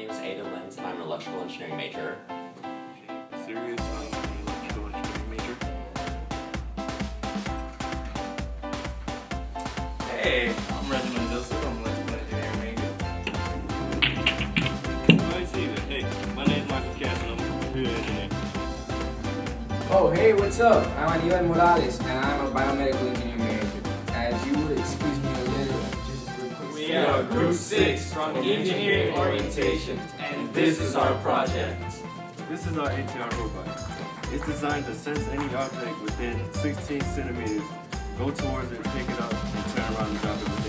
name is Aiden Lenz, and I'm an electrical engineering major. Serious, I'm an electrical engineering major. Hey, I'm Reginald Joseph. I'm an electrical engineering major. I see that. Hey, my name is Michael Cass, and I'm a computer engineer. Oh, hey, what's up? I'm Aníbal Morales, and I'm a biomedical engineering major. As you would excuse me a little, just real quick. We are Group 6 from Engineering Orientation, and this is our project. This is our ATR robot. It's designed to sense any object within 16 centimeters, go towards it, pick it up, and turn around and drop it